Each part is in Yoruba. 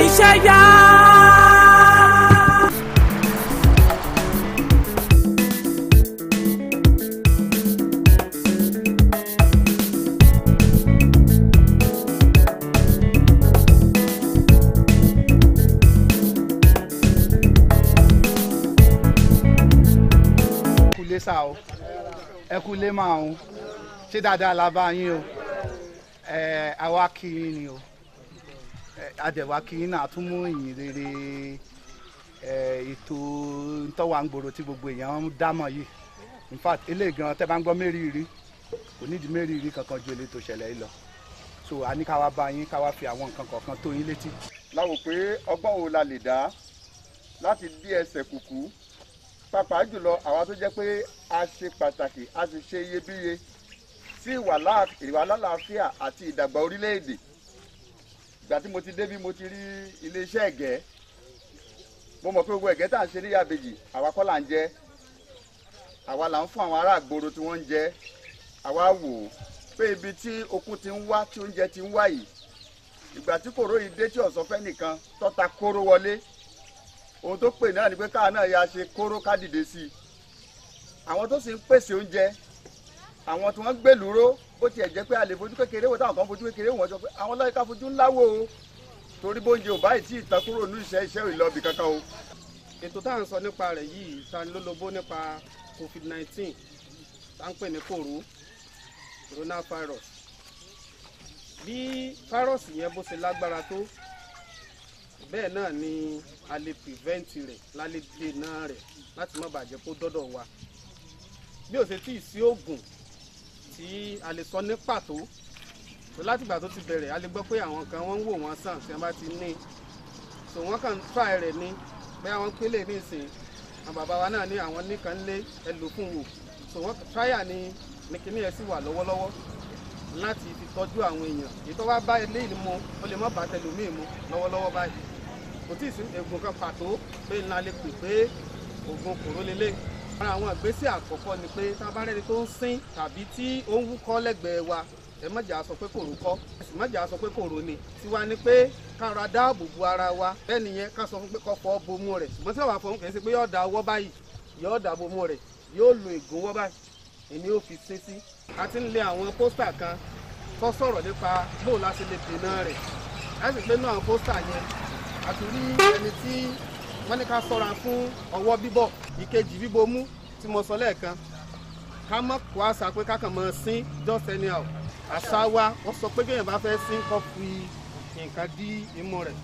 iṣẹ́ yá. Ẹ kú lé máa ń ṣe dáadáa la bá yín o àwa kí yín ni o àdẹ̀wà kí yín náà tún mú ìyìn rere ètò ntọ́wà ń gbòòrò tí gbogbo èèyàn ń dámọ̀ yìí in fact eléyìí gan tẹ́ bá ń gbọ́ mẹ́rìírí kò nídìí mẹ́rìírí kankan ju eléyìí tó ṣẹlẹ̀ yìí lọ so a ní ká wá bá yín ká wá fi àwọn nǹkan kọ̀ọ̀kan tó yín létí. láwo pé ọgbọ́n wo la lè dá láti dí ẹsẹ̀ kùkú pàápàá jùlọ àwa tó jẹ́ pé a ṣe pàtàkì a sì ṣe iyebíye sí ìwà lálàáfíà àti ìdàgbà orílẹ̀-èdè. Ìgbà tí mo ti débí mo ti rí iléeṣẹ́ ẹ̀gẹ́ mo mọ̀ pé gbogbo ẹ̀gẹ́ tá à ń ṣe ní Ìyábẹ̀jì àwa kọ́ là ń jẹ àwa là ń fún àwọn ará àgbòrò tí wọ́n ń jẹ àwa wò ó pé ibi tí okun ti ń wá tí oúnjẹ ti ń wá yìí ìgbà tí kòró yìí dé tí ọ̀sán fẹ́ nìkan tọ́ta kóró wọlé ohun tó pè náà ni pé káà náà ya ṣe kóró ká dìde sí i àwọn tó sì ń pèsè oúnjẹ àwọn tí wọ́n gbèlú ró bó tiẹ̀ jẹ́ pé a lè fojú kékeré wò táwọn kan fojú kékeré wò wọ́n sọ pé àwọn lọ́yẹ̀ ká fojú ńlá wò ó torí bóúnjẹ ò báyìí tí ìtàn kúrò ní iṣẹ́ ìlọ́bì kankan o. ètò tá à ń sọ nípa rẹ̀ yìí ta ni lólobó nípa COVID-19 tá à ń pè ní coronavirus bí fáírọ́ọ̀sì yẹn bó ṣe lágbára tó bẹ́ẹ̀ náà ni a lè prevent rẹ̀ la lè dènà rẹ̀ láti má bàjẹ́ kó dọ́dọ̀ wa bí ó ṣe tí ì sí oògùn tí a lè sọ ní pàtó látìgbà tó ti bẹ̀rẹ̀ a lè gbọ́ pé àwọn kan wọ́n ń wò wọ́n sàn tí wọ́n bá ti ní so wọ́n kàn try rẹ̀ ní bẹ́ẹ̀ àwọn pélé ní ìsìn àwọn bàbá wa náà ní àwọn nìkan lé ẹlòkùn wò so wọ́n trial ní kíní ẹ̀ sì wà lọ́wọ́lọ́wọ́ láti fi tọ́jú àwọn èèyàn èyí tó wá bá ilé ìlú mu ó lè má bá tẹlòmíì mu lọ́wọ́lọ́wọ́ báyìí kò tí ì sí egbò kan pàtó pé ńlá lè pè pé oògùn kòró lélẹ̀ ara àwọn ìgbésẹ̀ àkọ́kọ́ ni pé tá a bá rẹ́ni tó ń sín tàbí tí ó ń wúkọ́ lẹ́gbẹ̀ẹ́ wa ẹ má jà sọ pé kòró kọ́ ẹ sì má jà sọ pé kòró ni tiwa ni pé kára dáàbò bo ara wa bẹ́ẹ̀ nìyẹn ká sọ fún pé kó fọ bomú rẹ̀ ṣùgbọ́n tí wàá fọwọ́ kì í ṣe pé yóò da ọwọ́ báyìí yóò da bomú rẹ̀ yóò lo ìgúnwọ́ báyìí èmi ò fi sín sí. a ti ń lé àwọn pósítà kan tó sọ̀rọ̀ nípa bóun láti lè dènà rẹ̀ ẹ sì pé náà àwọn pósítà yẹn a ti rí ẹni tí wọ́n ní ká ṣọ́ra fún ọwọ́ bíbọ̀ ìkejì bíbomú tí mo sọ lẹ́ẹ̀kan ká mọ̀ kó àṣà pé kákan mọ̀ sín just anyhow àṣà wa wọ́n sọ pé kéèyàn bá fẹ́ sín kó fi nǹkan dí imú rẹ̀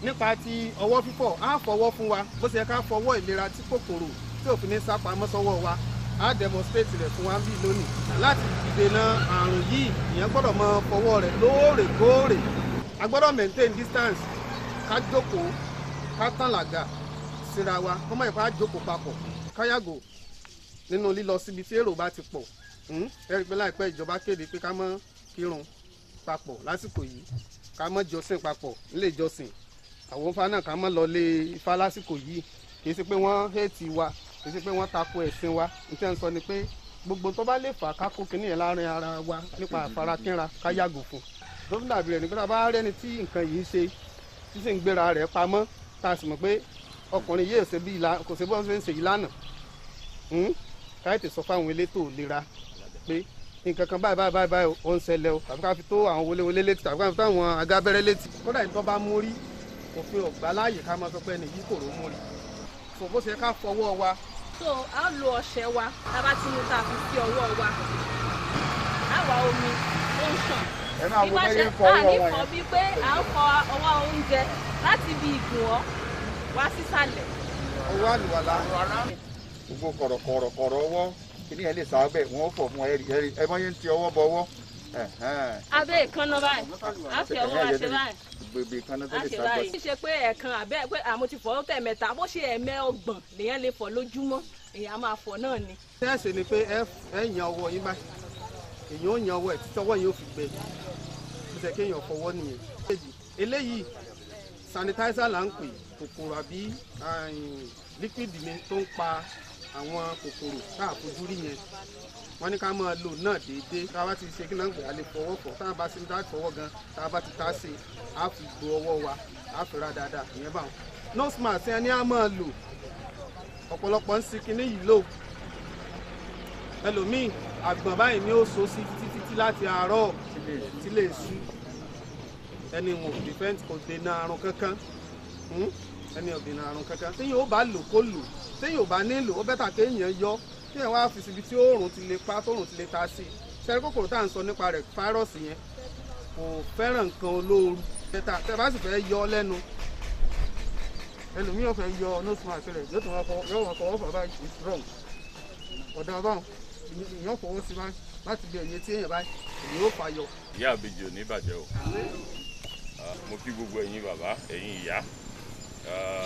nípa ti ọwọ́ fífọ̀ á fọwọ́ fún wa bó ṣe yẹ ká fọwọ́ ìlera tí kòkòrò tí òfin ní sápamọ́ sọ́wọ́ wa á demonstrate rẹ̀ fún wa bí lónìí láti dènà àrùn yìí ìyẹn gbọ́dọ̀ mọ fọwọ́ rẹ̀ lóòrèkóòrè a gbọ́dọ̀ maintain distance ká jókòó ká tán làgà síra wa kó má yẹ ká jókòó papọ̀ ká yàgò nínú lílọ síbi tí èrò bá ti pọ̀ ẹ̀rí pé láìpẹ́ ìjọba kéde pé ká má kírun papọ̀ lásìkò yìí ká má jọ́sìn papọ̀ nílé ìjọsìn àwọn Ifá náà ká má lọ lé Ifá lásìkò yìí kì í ṣe pé wọ́n hẹ́ẹ̀tì wa kì í ṣe pé wọ́n tako ẹ̀sìn wa nítorí à ń sọ ni pé gbogbo tó bá lè fà ká kó kinní yẹn láàrin ara wa nípa àfarakínra ká yàgò fún tó fi dàbí rẹ̀ nígbà tá a bá rẹ́ni tí nǹkan yìí ṣe tí sì ń gbéra rẹ̀ pamọ́ tá a sì mọ̀ pé ọkùnrin yìí kò ṣe bí wọ́n ṣe ń ṣe yìí lánàá káyọ̀tì sọ fáwọn elétò ìlera pé nǹkan kan báyìí ó ń ṣẹlẹ̀ o tàbí ká fi tó àwọn wọléwọlé létí tàbí ká fi tó àwọn agábẹ́rẹ́ létí kódà ní tó bá mú rí òfin ọ̀gbá láàyè ká máa sọ pé ẹni yìí kò ró mú rí so bó ṣe ká fọwọ́ wa. so a lo ọṣẹ wa tá a bá ti mú tá a fi sí ọwọ́ wa a wá omi ó ń ṣàn ìwáṣẹ àníkàn bíi pé à ń fọ ọwọ́ oúnjẹ láti ibi ìgbọ̀n wá sísàlẹ̀. ọwọ́ àlùwàlá gbogbo kọ̀rọ̀ ọwọ́ kíní ẹ̀ lè sá bẹ́ẹ̀ wọ́n fọ̀ fún ẹ mọ́ yẹn ti ọwọ́ bọ ọwọ́. abẹ́ ìkànnà báyìí á fi ọwọ́ wa ṣe báyìí. gbèbè ìkànnà tó á lè ṣe sá báyìí. bẹ́ẹ̀. ṣe pé ẹ̀ẹ̀kan àbẹ́ pé àmọ́ ti fọ̀ tẹ̀mẹ́ta bó ṣe ẹ̀mẹ́ọgbọ̀n lèèyàn lè fọ̀ lójúmọ́ èèyàn máa fọ̀ náà ni. ṣẹ́ẹ̀ṣì ni pé ẹ yan ọwọ́ yín báyìí èèyàn ó yan ọwọ́ ẹ̀ títí ọwọ́ yín ó fi gbẹ bó ṣe kéèyàn fọwọ́ nìyẹn. eléyìí sanitizer là ń pè kòkòrò àbí liquid ni tó ń pa àwọn kòkòrò tá a fojú rí yẹn wọ́n ní ká máa lò náà déédéé tá a bá ti ṣe kí náà gbé a lè fọwọ́ fọ̀ tá a bá ṣe ń dá fọwọ́ gan tá a bá ti tá a ṣe á fi gbo ọwọ́ wa á fi ra dáadáa ìyẹn báwọn nose mask ẹni á máa lò ọ̀pọ̀lọpọ̀ ń sin kinní yìí lò ẹlòmíì àgbọ̀n báyìí ni ó so sí títí láti àárọ̀ tí lè sú ẹni wọn ò defend kò dènà àrùn kankan ẹni ò dènà àrùn kankan téèyàn ó bá lò kó lò téèyàn ò bá nílò ó bẹ́tà kéèyàn yọ téèyàn wá fi síbi tí oòrùn ti lè pa tóòrùn ti lè ta sí ṣẹ́rí kòkòrò tá à ń sọ nípa rẹ̀ fáírọ́ọ̀sì yẹn kò fẹ́ràn nǹkan olóoru bẹ́tà tẹ́ bá sì fẹ́ yọ lẹ́nu ẹlòmíràn fẹ́ yọ nose mask rẹ̀ yóò tún wọn fọwọ́ fà báyìí it's wrong ọ̀dà báwọn èèyàn fọwọ́ sí báyìí láti bí ẹ̀yẹ tí èèyàn báyìí èèyàn ó fà yọ. ìyá àbèjì ò ní bàjẹ́ o mo kí gbogbo ẹ̀yin bàbá ẹ̀yin ìyá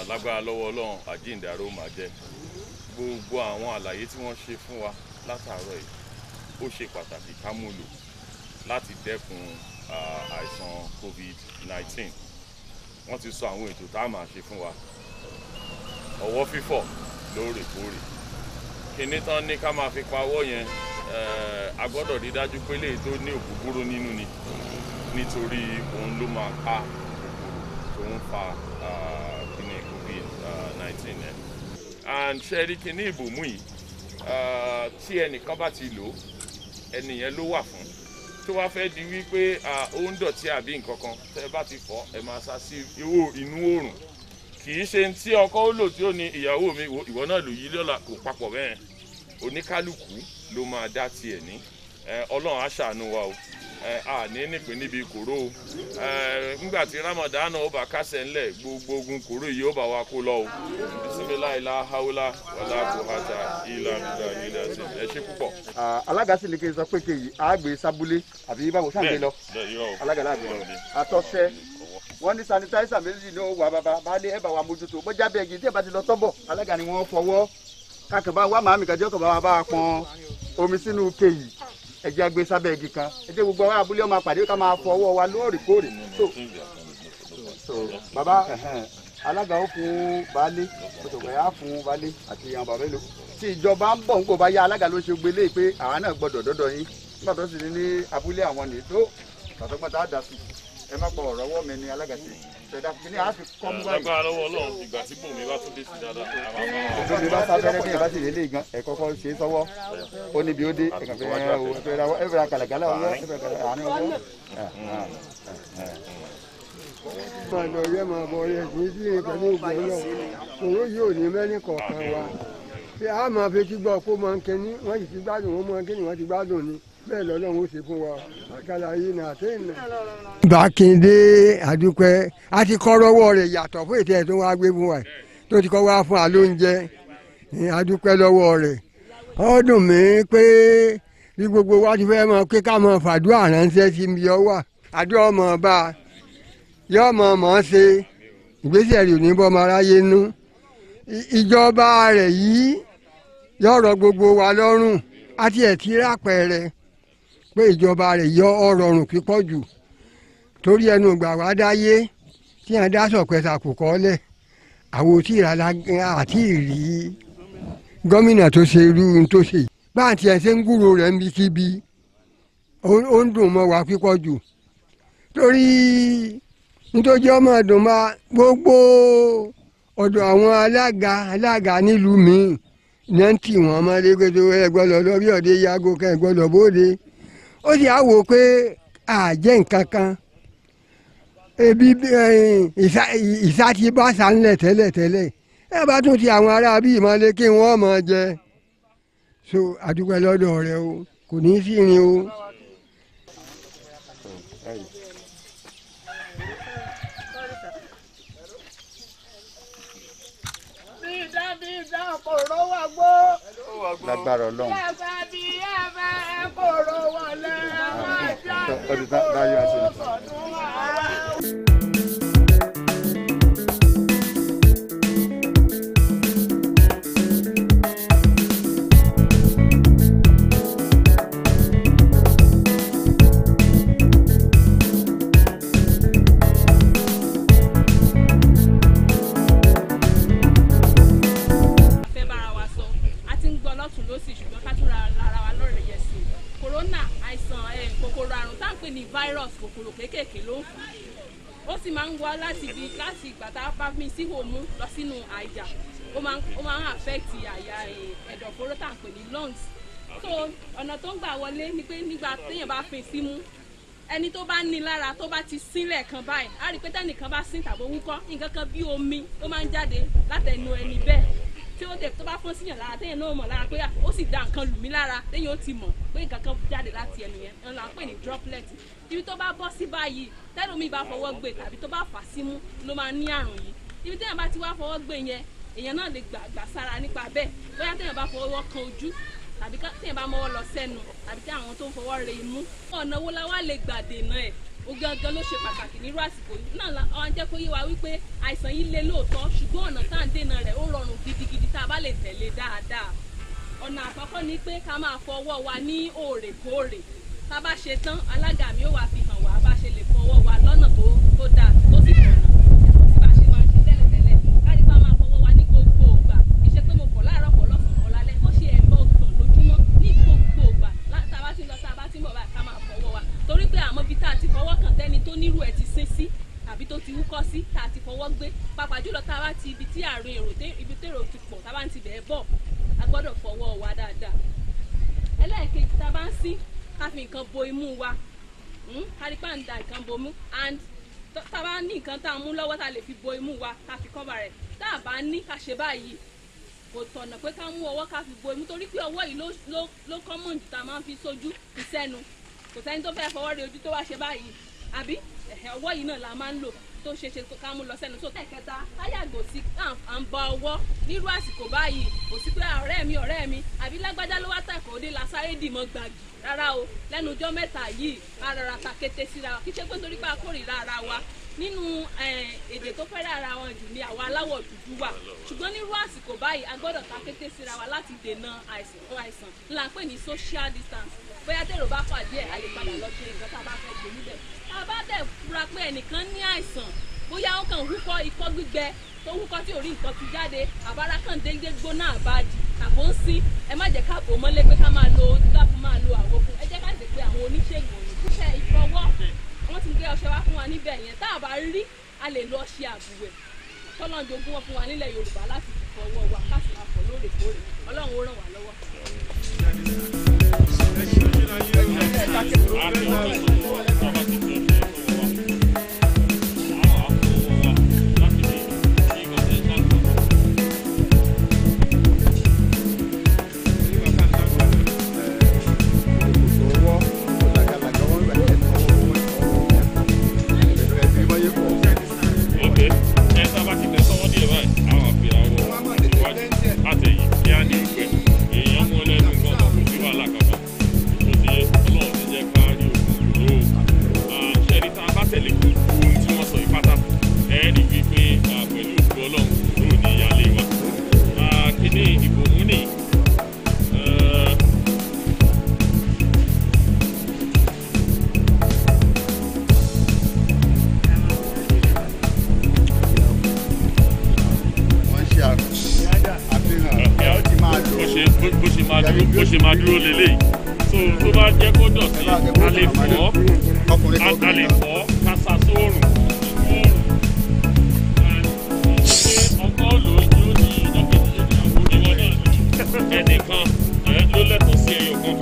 lágbára lọ́wọ́ ọlọ́run àjíǹdàró máa jẹ́ gbogbo àwọn àlàyé tí wọ́n ṣe fún wa látàárọ̀ yìí ó ṣe pàtàkì ká mú lò láti dẹ́kun àìsàn COVID-19 wọ́n ti sọ àwọn ètò tá a máa ṣe fún wa ọwọ́ fífọ̀ lóòrèkóòrè kíní tán ní ká máa fi pa ọwọ́ yẹn a gbọ́dọ̀ rí dájú pé léyìí tó ní ògógóró nínú ni nítorí òun ló máa pa kòkòrò tó ń fa kíní COVID-19 yẹn and ṣe rí kíní ìbòmú yìí tí ẹnìkan bá ti lò ẹnìyẹn ló wà fún tó wá fẹ́ di wípé ó ń dọ̀tí àbí nǹkan kan tẹ́ bá ti fọ̀ ẹ máa sá sí inú oòrùn kì í ṣe tí ọkọ ó lò tí ó ní ìyàwó mi ìwọ náà lò yí lọ́la kò papọ̀ bẹ́ẹ̀ oníkálukú ló máa dá tiẹ̀ ní ọlọ́run á ṣàánú wa o àní nípìn níbi kòró o nígbà tí Ramadan ó bá kásẹ̀ ńlẹ̀ gbogbo ogun kòró yìí ó bá wa kó lọ o bisimilayi la hawla wala quwwata illa billah ẹ ṣe púpọ̀. alága sì ní kí n sọ pé kéyìí àgbè sábúlé àbí báwo sáǹdé lọ alága láàbẹ̀ lọ àtọ̀ṣẹ wọ́n ní sanitizer méjì ní òwò àbàbà baálé ẹ̀ bá wa mójútó bọ́jà bẹ́ẹ̀gì tí ẹ̀ bá ti lọ tọ́bọ̀ alága ni wọ́n fọwọ́ kákàbá wa màmí kàjọ́ kàbá wa bá wa pọn omi sínú kéyìí ẹ̀jẹ̀ àgbẹ̀ sábẹ́ igi kan ẹ̀jẹ̀ gbogbo àwọn abúlé ọmọ àpàdé ká máa fọwọ́ wa lóòrèkóòrè so bàbá alága ó fún baálé kòtòkòyà fún baálé àti àwọn bàbá èlò tí ìjọba ń bọ̀ ń kó bá yá alága ló ṣe gbélé pé àwa náà gbọ́dọ̀ dọ́dọ̀ yín nígbà tó sì ní abúlé àwọn nìyí tó tàtọ́gbọ́n tá a dà sí ẹ má pọ̀ ọ̀rọ̀ ọwọ́ mi ní alága sí ṣẹ̀dá kí ni a fi kọ́ mú báyìí. lágbára lọ́wọ́ ọlọ́run ìgbà tí bòmí bá tún dé sí dáadáa. bòmí bá sábẹ́rẹ́ bí ẹ bá sì lè lé gan ẹ kọ́kọ́ ṣe é sọ́wọ́ ó níbi ó dé ẹ̀kan fẹ́ ẹ fẹ́ kàlàkàlà ọwọ́ ẹ fẹ́ kàlàkàlà àárín ọwọ́. Ìbàdàn ọ̀yẹ́ máa bọ̀ ọ̀yẹ́ kì í sí pẹ̀lú ògbọ́n náà òun yóò ní mẹ́rin kọ̀ọ̀kan wa ṣé a máa fi tí gbọ́ kó máa ń kẹ́ni wọ́n sì ti gbádùn wọ́n máa ń kẹ́ni wọ́n ti gbádùn ni bẹ́ẹ̀ lọ́lọ́run ó ṣe fún wa àkàlà yìí nà àti ìnà. Bákindé àdúpẹ́ a ti kọ́ rọ́wọ́ rẹ̀ yàtọ̀ fún ètò ẹ̀ tó wá gbé fún wa tó ti kọ́ wá fún wa lóúnjẹ àdúpẹ́ lọ́wọ́ rẹ̀ ó dùn mí pé bí gbogbo wa ti fẹ́ mọ pé ká mọ fàdúrà ránṣẹ́ sí mi ọ wà àdúrà ọmọ bá yọ mọ̀ ṣe ìgbésẹ̀ rẹ̀ ò ní bọ́ ọmọ aráyé nú ìjọba rẹ̀ yìí yọ̀rọ̀ gbogbo wa lọ́rùn àti ẹ̀ tí rápẹ̀rẹ̀ pé ìjọba rẹ̀ yọ ọ̀rọ̀rùn pípọ̀ jù torí ẹnu ìgbà wá dáyé tí wọ́n dá sọ̀pẹ̀sà kò kọ́lẹ̀ àwọn òtí ìrànlá àti ìrí gómìnà tó ṣe irú tó ṣe bá àti ẹ̀ ṣe ń gbúrò rẹ̀ ń bí kíbi ó ń dùn mọ́ wa pípọ̀ jù torí nítorí ọmọ ọdún máa gbogbo ọ̀dọ̀ àwọn alága nílùú míì ní ń tì wọ́n mọ́ lẹ́gbẹ̀dọ̀ ẹgbọ́lọ̀ lọ bí ọ̀dẹ yago kan ẹgbọ́lọ̀ bóde ó sì á wò pé àjẹ́ nǹkan kan ebi ìsá ti bá sánlẹ̀ tẹ́lẹ̀ ẹ bá tún ti àwọn ará bíi ìmọ̀lẹ́ kí wọ́n mọ̀ jẹ so àdúgbò lọ́dọ̀ rẹ o kò ní í sí irin o. lágbára Ọlọ́run. ọdún tá a yọ àṣẹ. ń wá láti ìgbà tá a bá mi sí Òmu lọ sínú àyà ó máa ń affect àyà ẹ̀dọ̀fóró tá à ń pè ní lungs. So ọ̀nà tó ń gbà wọlé ni pé nígbà téèyàn bá fin símú ẹni tó bá ní lára tó bá ti sílẹ̀ kan báyìí á rí i pé tẹ́nìkan bá sín tàbí wúkọ́ nǹkan kan bí omi ó máa ń jáde látẹnu ẹni bẹ́ẹ̀ tí ó dé tó bá fọ́n síyàn lára téèyàn náà mọ̀ lára pé ó sì da nǹkan lù mí lára téèyàn ó ti mọ̀ pé nǹkan kan jáde láti ẹnu yẹn ọ̀nà à ń pè ní droplet ibi tó bá bọ́ sí báyìí tẹ́lómi bá fọwọ́ gbé tàbí tó bá fà símú ló máa ní àrùn yìí ibi téèyàn bá ti wá fọwọ́ gbé yẹn èèyàn náà lè gbà sára nípa bẹ́ẹ̀ bóyá téèyàn bá fọwọ́ kan ojú tàbí téèyàn bá mọ́wọ́ lọ sẹ́nu tàbí tí àwọn tó ń fọwọ́ re imú ọ̀nà wo la wá lè gbà dènà ẹ̀ ó gangan ló ṣe pàtàkì nírú àsìkò yìí náà àwọn jẹ́ kó yé wa wípé àìsàn yìí le lóòótọ́ ṣùgbọ́n ọ̀nà tá à ń dènà rẹ̀ ó rọrùn gidigidi tá a bá lè tẹ̀lé dáadáa ọ̀nà àkọ́kọ́ ni pé ká máa fọwọ́ wa ní òòrèkóòrè tá a bá ṣe tán alága mi ó wá fi hàn wá bá ṣe lè fọwọ́ wa lọ́nà tó dáa tó sì tọ̀nà tí bá ṣe máa ń ṣe tẹ́lẹ̀tẹ́lẹ̀ kárí bá máa fọwọ́ wa ní gbogbo ògbà iṣẹ́ pé mo kọ̀ láàárọ̀ pọ̀ lọ́sàn-án lálẹ́ ó ṣe ẹ̀gbọ́n ọgbọ̀n lójúmọ́ ní gbogbo ògbà tá a bá ti lọ tá a bá ti ń bọ̀ báyìí ká máa fọwọ́ wa torí pé àmọ́ bí tá a ti fọwọ́ kàn tẹ́ni tó nírú ẹ̀ ti sín sí àbí tó ti wúkọ́ sí tá a ti fọwọ́ gbé pàápàá jùlọ tá a bá ti ibi tí àrùn èrò ibi tèrò ti pọ̀ tá a bá ń ti bẹ̀ẹ́ bọ̀ a gbọ́dọ̀ fọwọ́ wa dáadáa ẹlẹ́ẹ̀kejì tá a bá ń sín ká fi nǹkan bo imú wa kárí pà ń da nǹkan bomú and tá a bá ní nǹkan tá a mú lọ́wọ́ tá a lè fi bo imú wa ká fi kọ́ba rẹ̀ tá a bá ní ká ṣe báyìí kò tọ̀nà pé ká mú ọwọ́ ká fi bo imú torí pé ọwọ́ yìí ló common jù tá a máa ń fi sójú ìsẹ́nu kò sẹ́ni tó fẹ́ fọwọ́ rẹ ojú tó wá ṣe báyìí àbí ọwọ́ yìí náà la máa ń lò tó ṣe ká mú lọ sẹ́nu tó ẹ̀kẹta káyàgò sí à ń bọ ọwọ́ nírú àsìkò báyìí kò sí pé ọ̀rẹ́ mi àbí lágbájá ló wá tẹ̀kọ́ òde la sáré dìmọ̀ gbàgì rárá o lẹ́nu ọjọ́ mẹ́ta yìí a rọra ta kété síra wa kì í ṣe pé nítorí pé a kórìíra ara wa nínú èdè tó fẹ́rẹ̀ ara wọn jù ní àwa aláwọ̀ dúdú wà ṣùgbọ́n nírú àsìkò báyìí a gbọ́dọ̀ ta kété síra wa láti dènà àìsàn ńlá ń pè ní social distance bóyá tèrò bá pàdé ẹ̀ a lè padà lọ ṣe nǹkan tá a bá fẹ́ gbé níbẹ̀ tá a bá dẹ̀ fura pé ẹnìkan ní àìsàn bóyá ó kàn húkọ́ ikọ́ gbígbẹ tó húkọ́ tí ò rí nǹkan fi jáde àbára kàn déédéé gbóná àbájì tàbó ń sín ẹ má jẹ́ ká bò mọ́lé pé ká máa lo àwo fún ẹ jẹ́ ká sì pé àwọn oníṣègùn òyìnbó ṣe ìfọwọ́ wọ́n ti gbé ọṣẹ wá fún wa níbẹ̀ yẹn tá a bá rí a lè lo ọṣẹ àbùwẹ̀ tọ́lọ́njogún wọn fún wa nílẹ̀ Yorùbá láti fi fọwọ́ wa ká sì máa fọ̀ lóòrèkóòrè Ọlọ́run ó ràn wá lọ́wọ́. bó ṣe máa dúró lélẹ̀ so tó bá jẹ́ kó dọ̀tí a lè fọ́ ká sa sóòrùn ọkọ̀ ló yóò ní ìdọ́kẹ́jì ìyàwó ìwọ náà ẹnìkan ló lẹ́tọ̀ọ́ sí ẹyọ kan.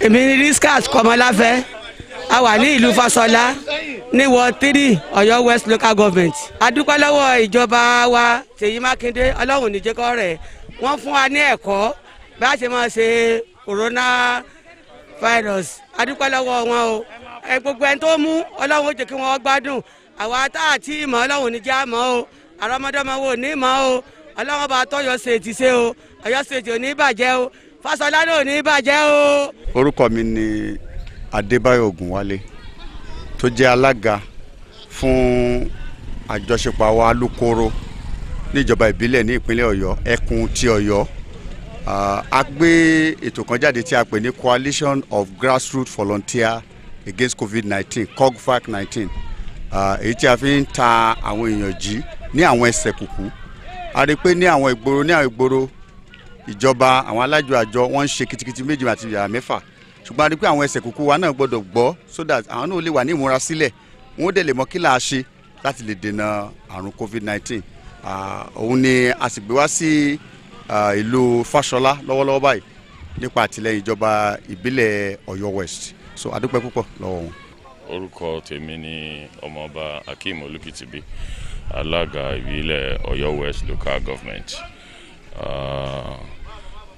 èmi ní Riskas Kọmọláfẹ́ a wà ní ìlú Fáṣọlá ní Ward 3 Ọ̀yọ́ West Local Government. A dúpẹ́ lọ́wọ́ ìjọba wa Ṣèyí Mákindé Ọlọ́run ní jẹ́ kó rẹ̀ wọ́n fún wa ní ẹ̀kọ́ bí a ṣe máa ṣe coronavirus. A dúpẹ́ lọ́wọ́ wọn o gbogbo ẹni tó mú Ọlọ́run ó jẹ́ kí wọ́n gbádùn àwa tá àti ìmọ̀ Ọlọ́run ní já mọ́ o àrọ́mọdọ́mọ wo ní mọ́ o Ọlọ́run bá tọ́yọ̀ ṣètì ṣe o Ọ̀yọ́ ṣètì ò ní bàjẹ́ o Fáṣọlá náà ò ní bàjẹ́ o. Orúkọ mi ni Adébáyọ̀ Ògúnwálé tó jẹ́ alága fún àjọṣepọ̀ àwọn alukoro níjọba ìbílẹ̀ ní ìpínlẹ̀ Ọ̀yọ́ ẹkùn ti Ọ̀yọ́. A gbé ètò kan jáde tí a pè ní Coalition of Grassroots Volunteer Against COVID-19 COGVAC-19 èyí tí a fi ń ta àwọn èèyàn jí ní àwọn ẹsẹ̀ kùkú. A rí pé ní àwọn ìgboro ìjọba àwọn alájọ àjọ wọ́n ń ṣe kìtìkìtì méjì àti ìyàrá mẹ́fà, ṣùgbọ́n a rí pé àwọn ẹsẹ̀ kùkú wa náà gbọ́dọ̀ gbọ́ so that àwọn náà lè wà ní ìmúra sílẹ̀, wọ́n dẹ̀ lè mọ kí là á ṣe láti lè dènà àrùn COVID-19. Òun ni a sì gbé wá sí ìlú Fáṣọlá lọ́wọ́lọ́wọ́ báyìí nípa àtìlẹ́yìn ìjọba ìbílẹ̀ Ọ̀yọ́ West. So a dúpẹ́ púpọ̀ lọ́wọ́ wọn. Orúkọ tèmi ni ọmọọba Akeem Olúkìtìbí, alága ìbílẹ̀ Ọ̀yọ́ West Local Government.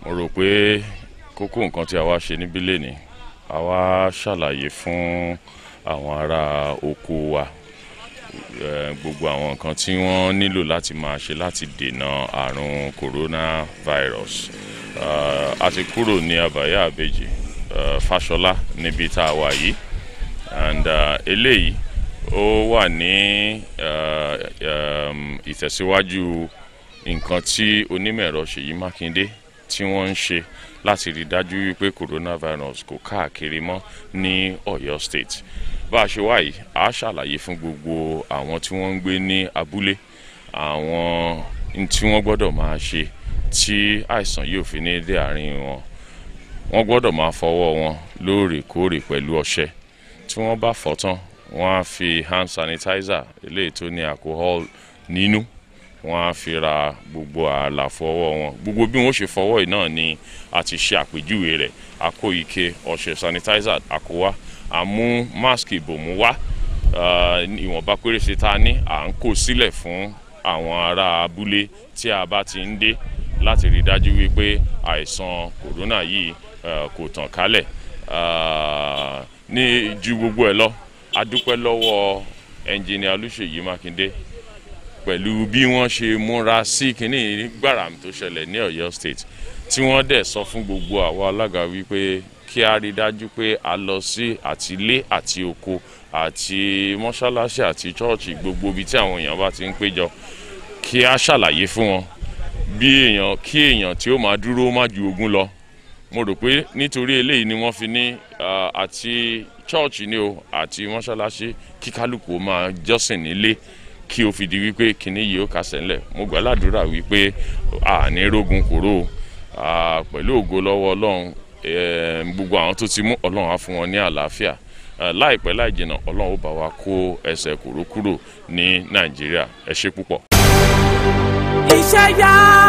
Mo rò pé kókó nǹkan tí a wá ṣe níbí lénìí, a wá ṣàlàyé fún àwọn ará oko wa gbogbo àwọn nǹkan tí wọ́n nílò láti máa ṣe láti dènà àrùn coronavirus. A ti kúrò ní Àbáyá Àbèjì Fáṣọlá níbi tá a wà yìí, and eléyìí ó wà ní ìtẹ̀síwájú nǹkan tí onímọ̀ ẹ̀rọ Ṣèyí Mákindé tí wọ́n ń ṣe láti rí dájú wípé coronavirus kò káàkiri mọ́ ní Ọ̀yọ́ State. Bá a ṣe wá yìí, a ṣàlàyé fún gbogbo àwọn tí wọ́n ń gbé ní abúlé àwọn tí wọ́n gbọ́dọ̀ máa ṣe tí àìsàn yóò fi ní dé àárín wọn. Wọ́n gbọ́dọ̀ máa fọwọ́ wọn lóòrèkóòrè pẹ̀lú ọṣẹ. Tí wọ́n bá fọ̀ tán, wọ́n á fi hand sanitizer eléyìí tó ní alcohol nínú, wọ́n á fi ra gbogbo àlàfo ọwọ́ wọn. Gbogbo bí wọ́n ṣe fọwọ́ yìí náà ni a ti ṣe àpèjúwe rẹ̀. A kó ike ọṣẹ sanitizer àkówá, a mú máàsì ìbòmú wá, ìwọ̀nba péréṣe tá a ní à ń kó sílẹ̀ fún àwọn ará abúlé tí a bá ti ń dé láti rí dájú wípé àìsàn kòrónà yìí kò tàn kálẹ̀. Ní ju gbogbo ẹ̀ lọ, a dúpẹ́ lọ́wọ́ ẹnjìnìà Olúṣèyí Mákindé pẹ̀lú bí wọ́n ṣe múra sí kínní gbàràm tó ṣẹlẹ̀ ní Ọ̀yọ́ State, tí wọ́n dẹ̀ sọ fún gbogbo àwọn alága wípé kí a rí dájú pé a lọ sí àtilé àti oko àti mọ́ṣáláṣí àti chọ́ọ̀chì, gbogbo ibi tí àwọn èèyàn bá ti ń péjọ, kí a ṣàlàyé fún wọn bí kí èèyàn tí ó máa dúró má ju 20 lọ. Mo rò pé nítorí eléyìí ni wọ́n fi ní àti chọ́ọ̀chì ni o àti mọ́ṣáláṣí kí kálukú máa jọ́sìn nílé kí o fi di wípé kíní yìí ó kásẹ̀ ńlẹ̀. Mo gbà ládùúrà wípé àní rógun kòró pẹ̀lú ògo lọ́wọ́ Ọlọ́run. Gbogbo àwọn tó ti mú, Ọlọ́run á fún wọn ní àlàáfíà. Láìpẹ́ láì jìnnà, Ọlọ́run ó bá wa kó ẹsẹ̀ kòró kúrò ní Nàìjíríà. Ẹ ṣé púpọ̀. Iṣẹ́ yá.